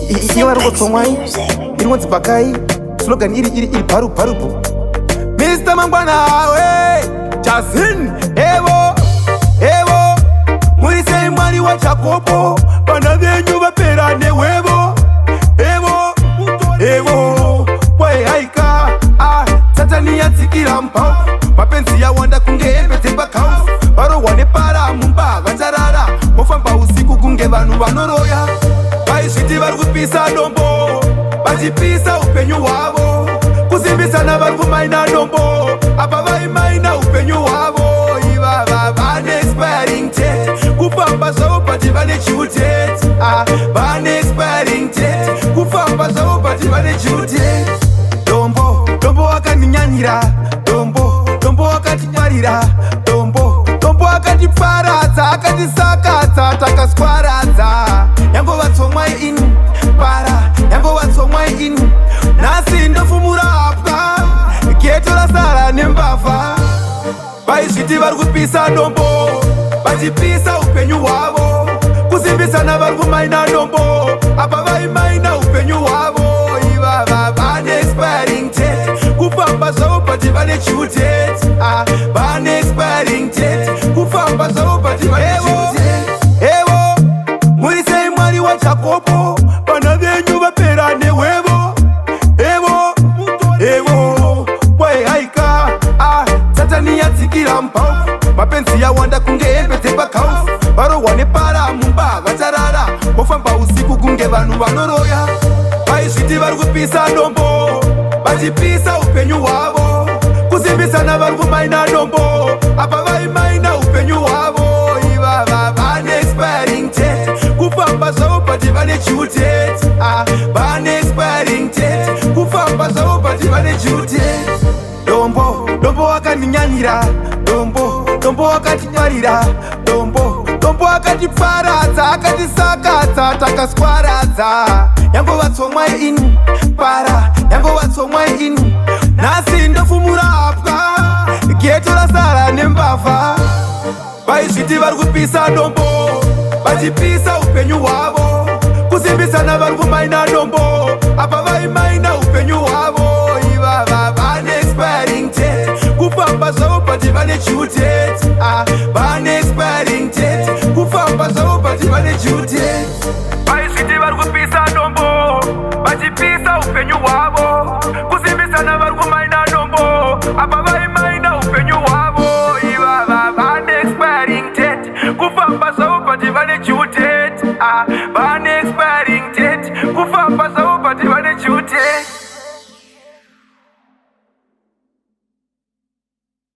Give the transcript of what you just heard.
Iyo vari kutsomwai iri ngonzi pakai slogan iri paru Mr. Mangwana we Jasin evo murise mwari wa Chakopo bana venyu vapera newevo evo wai haika satani yatsikira mpau mapenzi yawanda kunge embete pakau varohwane para mumba vacharara mofamba usiku kunge vanhu vanoroya vaisviti vari kupisa dombo vachipisa upenyu hwavo kusimbisana vari kumaina dombo apa vaimaina upenyu hwavo ivava vane expiring date kufamba zvavo bati vane due date vane expiring date kufamba zvavo bati vane due date dombo wakandinyanira dombo wakatitwarira dombo akatiparadza akatisakadza takaswaradza yangovatsomwai ini para yangovatsomwai ini nhasi ndofumura hapwa geto rasara nembavha vaizviti vari kupisa dombo vachipisa upenyu hwavo kusimbisana vari kumaina dombo apa vaimaina upenyu hwavo ivava vane expiring date kufamba zvavo bati vane due date vane expiring date kufamba zvavo bati vane due date evo murisei mwari wa Chakopo vana venyu vapera newevo evo wai haika satani yatsikira mpau mapenzi yawanda kunge embete pakau varohwane para mumba vacharara mofamba usiku kunge vanhu vanoroya vaizviti vari kupisa dombo vachipisa upenyu hwavo kusimbisana vari kumaina dombo apa vaimaina upenyu hwavo ivava vane expiring date kufamba zvavo bati vane due date vane expiring date kufamba zvavo bati vane due date dombo wakandinyanira dombo wakatitwarira dombo akatiparadza akatisakadza takaswaradza yangovatsomwai ini para yangovatsomwai ini nhasi ndofumura hapwa geto rasara nembavha vaizviti vari kupisa dombo vachipisa upenyu hwavo kusimbisana vari kumaina dombo apa vaimaina upenyu hwavo ivava vane expiring date kufamba zvavo bati vane due date vane expiring date kufamba zvavo bati vane due date vaizviti vari kupisa dombo vachipisa upenyu hwavo kusimbisana vari kumaina dombo apa vaimaina upenyu hwavo ivava vane expiring date kufamba zvavo bati vane due date vane expiring date kufamba